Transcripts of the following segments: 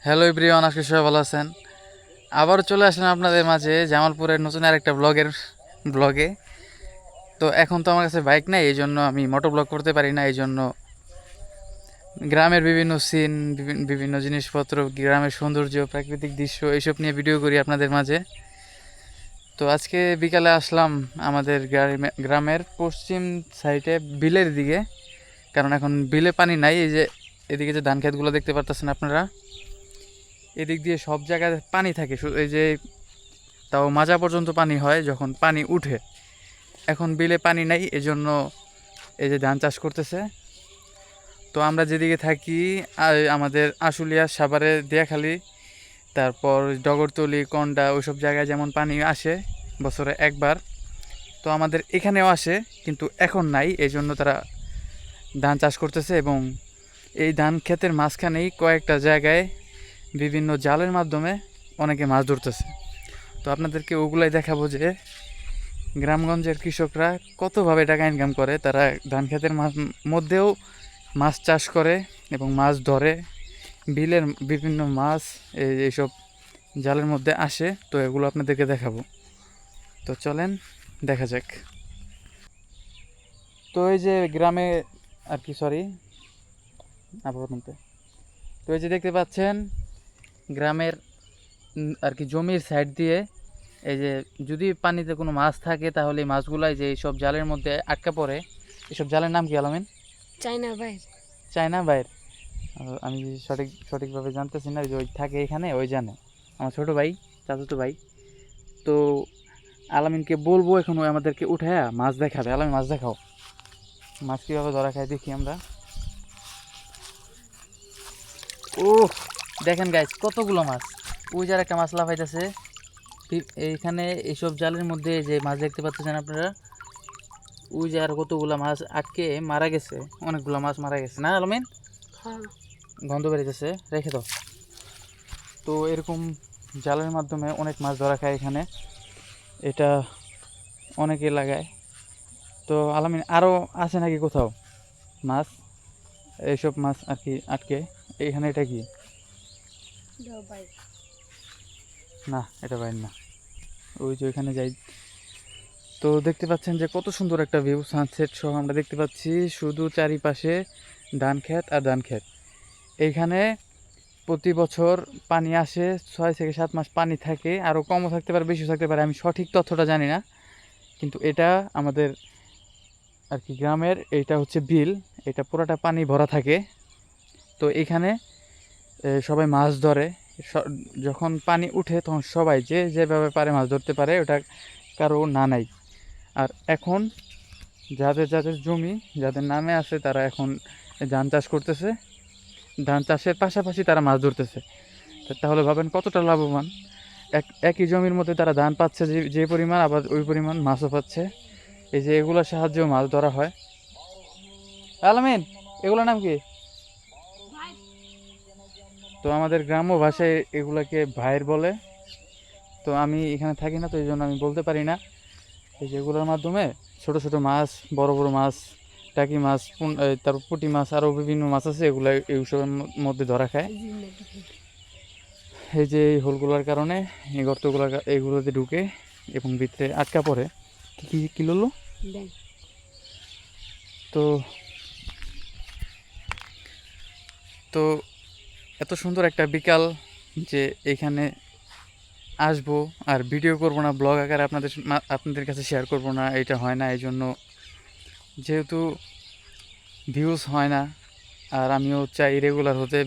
Hello everyone, আজকে সবাই ভালো আছেন। আবারও চলে আসলাম আপনাদের মাঝে জামালপুরের নতুন আরেকটা ব্লগে। তো এখন তো আমার কাছে বাইক নাই, এই জন্য আমি মোটো ব্লগ করতে পারি না। এই জন্য গ্রামের বিভিন্ন সিন, বিভিন্ন জিনিসপত্র, গ্রামের সৌন্দর্য, প্রাকৃতিক দৃশ্য এইসব নিয়ে ভিডিও করি আপনাদের মাঝে। তো আজকে বিকালে আসলাম আমাদের গ্রামের পশ্চিম সাইডে বিলের দিকে, কারণ এখন বিলে পানি নাই। এই যে এদিকে যে ধান ক্ষেতগুলো দেখতে পারতেছেন আপনারা, এদিক দিয়ে সব জায়গায় পানি থাকে। এই যে তাও মাজা পর্যন্ত পানি হয় যখন পানি উঠে। এখন বিলে পানি নাই, এজন্য এই যে ধান চাষ করতেছে। তো আমরা যেদিকে থাকি আমাদের আশুলিয়া, সাভারে, দিয়াখালী, তারপর ডগরতলি, কন্ডা, ওইসব জায়গায় যেমন পানি আসে বছরে একবার, তো আমাদের এখানেও আসে, কিন্তু এখন নাই। এই জন্য তারা ধান চাষ করতেছে এবং এই ধান ক্ষেতের মাঝখানেই কয়েকটা জায়গায় বিভিন্ন জালের মাধ্যমে অনেকে মাছ ধরতেছে। তো আপনাদেরকে ওগুলাই দেখাবো যে গ্রামগঞ্জের কৃষকরা কতভাবে টাকা ইনকাম করে। তারা ধান ক্ষেতের মধ্যেও মাছ চাষ করে এবং মাছ ধরে। বিলের বিভিন্ন মাছ এইসব জালের মধ্যে আসে, তো এগুলো আপনাদেরকে দেখাবো। তো চলেন দেখা যাক। তো এই যে গ্রামে আর কি, সরি আপাতত, তো এই যে দেখতে পাচ্ছেন গ্রামের আর কি জমির সাইড দিয়ে, এই যে যদি পানিতে কোনো মাছ থাকে তাহলে এই মাছগুলাই যে এইসব জালের মধ্যে আটকা পড়ে। এসব জালের নাম কি আলামিন? চায়না বাইর। চায়না বাইর। আমি সঠিকভাবে জানতেছি না, যে ওই থাকে এখানে, ওই জানে। আমার ছোট ভাই, চাচাতো ভাই। তো আলামিনকে বলবো এখন, ওই আমাদেরকে উঠায়া মাছ দেখাবে। আলামিন, মাছ দেখাও, মাছ কীভাবে ধরা খায় দেখি আমরা। ও দেখেন গাইস, কতগুলো মাছ। ওই যার একটা মাছ লাফাইতেছে এইখানে। এইসব জালের মধ্যে যে মাছ দেখতে পাচ্ছেন আপনারা, ওই যে আর কতগুলো মাছ আটকে মারা গেছে। অনেকগুলো মাছ মারা গেছে না আলামিন? হ্যাঁ, গন্ধ বেরিয়েছে, রেখে দাও। তো এরকম জালের মাধ্যমে অনেক মাছ ধরা খায় এখানে, এটা অনেকে লাগায়। তো আলামিন, আরও আছে নাকি কোথাও মাছ, এইসব মাছ আর কি আটকে এইখানে? এটা কি? বাইর। না, এটা বাইর না। ওই যে ওইখানে যাই। তো দেখতে পাচ্ছেন যে কত সুন্দর একটা ভিউ, সানসেট সহ আমরা দেখতে পাচ্ছি। শুধু চারিপাশে ধান ক্ষেত আর ধান ক্ষেত। এইখানে প্রতি বছর পানি আসে, 6 থেকে 7 মাস পানি থাকে, আরও কমও থাকতে পারে, বেশিও থাকতে পারে, আমি সঠিক তথ্যটা জানি না। কিন্তু এটা আমাদের আর কি গ্রামের, এইটা হচ্ছে বিল, এটা পুরোটা পানি ভরা থাকে। তো এখানে সবাই মাছ ধরে। যখন পানি উঠে তখন সবাই যে যেভাবে পারে মাছ ধরতে পারে, ওটা কারো না নাই। আর এখন যাদের যাদের জমি, যাদের নামে আছে, তারা এখন ধান চাষ করতেছে। ধান চাষের পাশাপাশি তারা মাছ ধরতেছে। তাহলে ভাবেন কতটা লাভবান। একই জমির মধ্যে তারা ধান পাচ্ছে যে যে পরিমাণ, আবার ওই পরিমাণ মাছও পাচ্ছে। এই যে এগুলোর সাহায্যেও মাছ ধরা হয়। আলামিন, এগুলোর নাম কি? তো আমাদের গ্রাম্য ভাষায় এগুলাকে ভাইয়ের বলে। তো আমি এখানে থাকি না, তো এই জন্য আমি বলতে পারি না। এই যেগুলোর মাধ্যমে ছোট ছোট মাছ, বড় বড় মাছ, টাকি মাছ, তারপর পুঁটি মাছ, আরও বিভিন্ন মাছ আছে, এগুলো এইসবের মধ্যে ধরা খায়। এই যে এই হোলগুলোর কারণে, এই গর্তগুলো এইগুলোতে ঢুকে এবং ভিতরে আটকা পড়ে। কী কী হলো? তো তো এত সুন্দর একটা বিকাল যে এখানে আসবো আর ভিডিও করব না, ব্লগ আকারে আপনাদের কাছে শেয়ার করব না, এটা হয় না। এই জন্য যেহেতু ভিউজ হয় না, আর আমিও চাই রেগুলার হতে।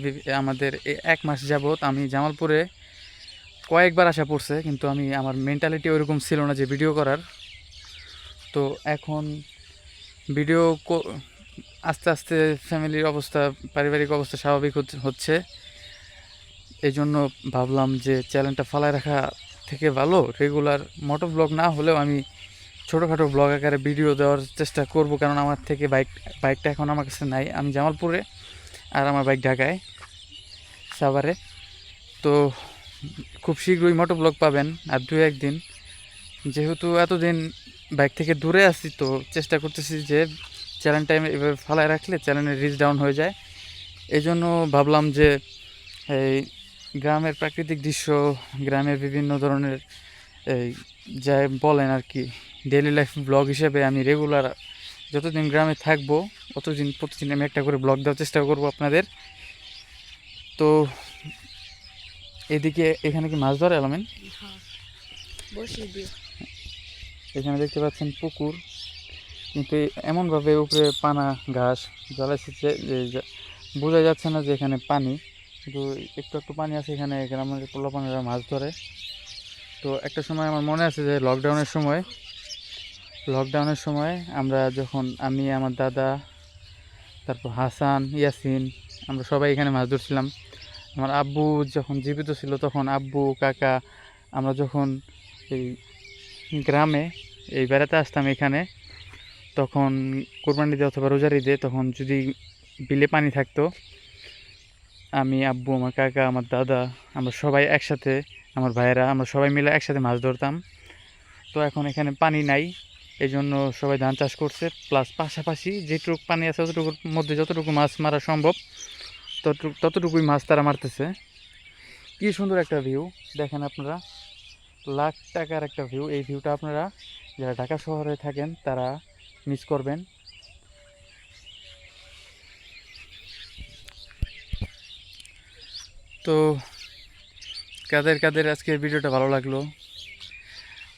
আমাদের 1 মাস যাবত আমি জামালপুরে কয়েকবার আসা পড়ছে, কিন্তু আমার মেন্টালিটি ওইরকম ছিল না যে ভিডিও করার। তো এখন ভিডিও আস্তে আস্তে ফ্যামিলির অবস্থা, পারিবারিক অবস্থা স্বাভাবিক হচ্ছে। এই জন্য ভাবলাম যে চ্যানেলটা ফালায় রাখা থেকে ভালো রেগুলার মোটো ব্লগ না হলেও আমি ছোটোখাটো ব্লগ আকারে ভিডিও দেওয়ার চেষ্টা করব। কারণ আমার থেকে বাইকটা এখন আমার কাছে নাই, আমি জামালপুরে, আর আমার বাইক ঢাকায়, সাভারে। তো খুব শীঘ্রই মোটো ব্লগ পাবেন আর 2-1 দিন। যেহেতু এতদিন বাইক থেকে দূরে আছি, তো চেষ্টা করতেছি যে চ্যানেল টাইমে এভাবে ফালায় রাখলে চ্যানেলের রিচ ডাউন হয়ে যায়। এই জন্য ভাবলাম যে এই গ্রামের প্রাকৃতিক দৃশ্য, গ্রামের বিভিন্ন ধরনের এই যা বলেন আর কি ডেইলি লাইফ ব্লগ হিসেবে আমি রেগুলার যতদিন গ্রামে থাকবো ততদিন প্রতিদিন আমি একটা করে ব্লগ দেওয়ার চেষ্টা করব আপনাদের। তো এদিকে এখানে কি মাছ ধরে আলামিন? হ্যাঁ বসিয়ে দিও। এখানে দেখতে পাচ্ছেন পুকুর, কিন্তু এমনভাবে উপরে পানা ঘাস জ্বালাইছে যে বোঝা যাচ্ছে না যে এখানে পানি, কিন্তু একটু একটু পানি আছে এখানে। গ্রামের পোলাপানেরা মাছ ধরে। তো একটা সময় আমার মনে আছে যে লকডাউনের সময় আমরা যখন আমি আমার দাদা তারপর হাসান ইয়াসিন আমরা সবাই এখানে মাছ ধরছিলাম। আমার আব্বু যখন জীবিত ছিল তখন আব্বু কাকা আমরা যখন এই গ্রামে এই বেড়াতে আসতাম এখানে, তখন কোরবানি ঈদে অথবা রোজার ঈদে তখন যদি বিলে পানি থাকতো, আমি আব্বু আমার কাকা আমার দাদা আমরা সবাই একসাথে, আমার ভাইয়েরা আমরা সবাই মিলে একসাথে মাছ ধরতাম। তো এখন এখানে পানি নাই, এই জন্য সবাই ধান চাষ করছে, প্লাস পাশাপাশি যেটুকু পানি আছে ততটুকুর মধ্যে যতটুকু মাছ মারা সম্ভব ততটুকুই মাছ তারা মারতেছে। কি সুন্দর একটা ভিউ দেখেন আপনারা, লাখ টাকার একটা ভিউ। এই ভিউটা আপনারা যারা ঢাকা শহরে থাকেন তারা মিস করবেন। তো কাদের কাদের আজকের ভিডিওটা ভালো লাগলো,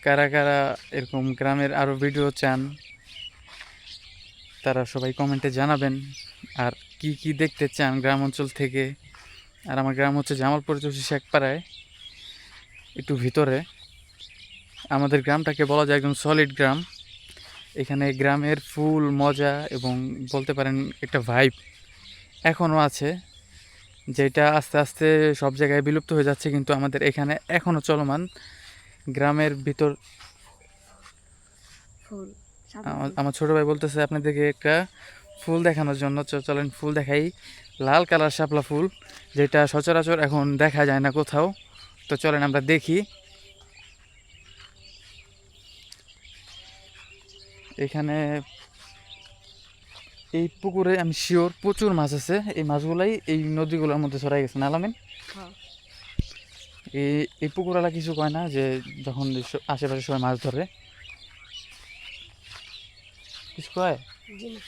কারা কারা এরকম গ্রামের আরও ভিডিও চান তারা সবাই কমেন্টে জানাবেন। আর কি কি দেখতে চান গ্রাম অঞ্চল থেকে। আর আমার গ্রাম হচ্ছে জামালপুর চৌষি শেখপাড়ায়, একটু ভিতরে। আমাদের গ্রামটাকে বলা যায় একদম সলিড গ্রাম। এখানে গ্রামের ফুল মজা এবং বলতে পারেন একটা ভাইব এখনও আছে, যেটা আস্তে আস্তে সব জায়গায় বিলুপ্ত হয়ে যাচ্ছে, কিন্তু আমাদের এখানে এখনও চলমান। গ্রামের ভিতর ফুল আমার ছোটো ভাই বলতেছে আপনাদেরকে একটা ফুল দেখানোর জন্য, চলেন ফুল দেখাই। লাল কালার শাপলা ফুল, যেটা সচরাচর এখন দেখা যায় না কোথাও। তো চলেন আমরা দেখি। এখানে এই পুকুরে আমি শিওর প্রচুর মাছ আছে, এই মাছগুলাই এই নদীগুলোর মধ্যে ছড়াই গেছে না আলামিন? হ্যাঁ এই এই পুকুরওয়ালা কিছু কয় না যে যখন আশেপাশে সবাই মাছ ধরে কিছু কয়? জি না।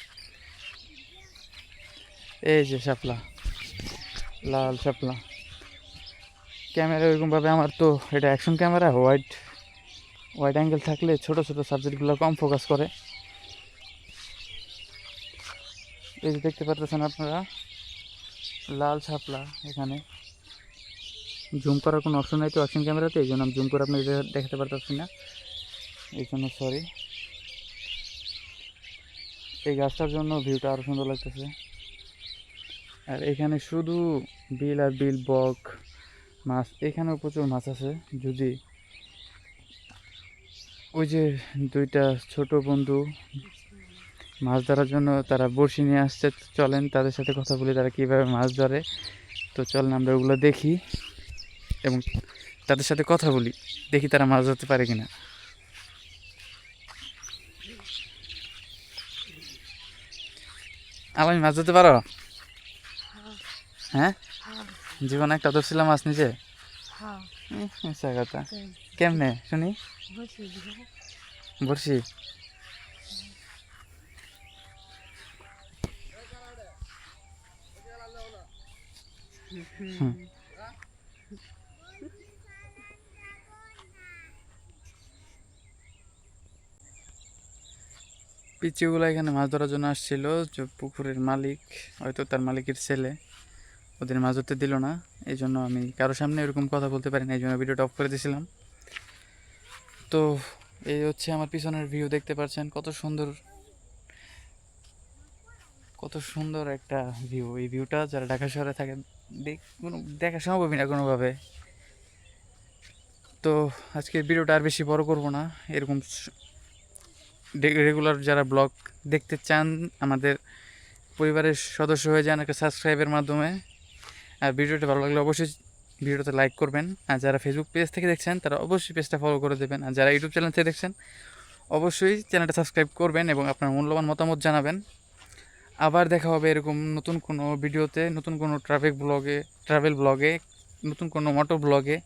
এই যে শাপলা, লাল শাপলা। ক্যামেরা ওইরকমভাবে আমার তো এটা অ্যাকশন ক্যামেরা, ওয়াইড অ্যাঙ্গেল থাকলে ছোট ছোট সাবজেক্টগুলো কম ফোকাস করে। এই যে দেখতে পাচ্ছেন আপনারা লাল শাপলা। এখানে জুম করার কোনো অপশন নাই তো অ্যাকশন ক্যামেরাতে, এই জন্য আমি জুম করে আপনাকে দেখাতে পারতেছি না, এই জন্য সরি। এই গাছটার জন্য ভিউটা আরও সুন্দর লাগতেছে। আর এখানে শুধু বিল আর বিল, বক মাছ, এখানেও প্রচুর মাছ আছে। যদি ওই যে দুইটা ছোট বন্ধু মাছ ধরার জন্য তারা বড়শি নিয়ে আসছে, চলেন তাদের সাথে কথা বলি তারা কীভাবে মাছ ধরে। তো চলেন আমরা ওগুলো দেখি এবং তাদের সাথে কথা বলি, দেখি তারা মাছ ধরতে পারে কিনা। আমি মাছ ধরতে পারো? হ্যাঁ হ্যাঁ জীবনে একটা ধরছিলাম মাছ নিজে। হ্যাঁ আচ্ছা কথা কেমনে শুনি? বসিয়ে দিও। বড়শি হুম। পিচ্চিগুলো এখানে মাছ ধরার জন্য আসছিল, যে পুকুরের মালিক হয়তো তার মালিকের ছেলে ওদের মাছ ধরতে দিল না, এই জন্য আমি কারোর সামনে এরকম কথা বলতে পারি না, এই জন্য ভিডিওটা অফ করে দিয়েছিলাম। তো এই হচ্ছে আমার পিছনের ভিউ, দেখতে পাচ্ছেন কত সুন্দর একটা ভিউ। এই ভিউটা যারা ঢাকা শহরে থাকে দেখা সম্ভবই না কোনোভাবে। তো আজকের ভিডিওটা আর বেশি বড় করব না, এরকম রেগুলার যারা ব্লগ দেখতে চান আমাদের পরিবারের সদস্য হয়ে যান একটা সাবস্ক্রাইবের মাধ্যমে। আর ভিডিওটা ভালো লাগলে অবশ্যই ভিডিওতে লাইক করবেন। আর যারা ফেসবুক পেজ থেকে দেখছেন তারা অবশ্যই পেজটা ফলো করে দেবেন। আর যারা ইউটিউব চ্যানেল থেকে দেখছেন অবশ্যই চ্যানেলটা সাবস্ক্রাইব করবেন এবং আপনার মূল্যবান মতামত জানাবেন। আবার দেখা হবে এরকম নতুন কোনো ভিডিওতে, নতুন কোনো ট্রাভেল ব্লগে। নতুন কোনো মোটর ব্লগে,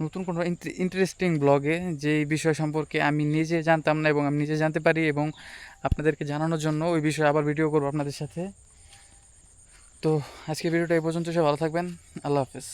নতুন কোনো ইন্টারেস্টিং ব্লগে যেই বিষয় সম্পর্কে আমি নিজে জানতাম না এবং আমি নিজে জানতে পারি এবং আপনাদেরকে জানানোর জন্য ওই বিষয়ে আবার ভিডিও করবো আপনাদের সাথে। তো আজকে ভিডিওটা এই পর্যন্ত, সব ভালো থাকবেন। আল্লাহ হাফেজ।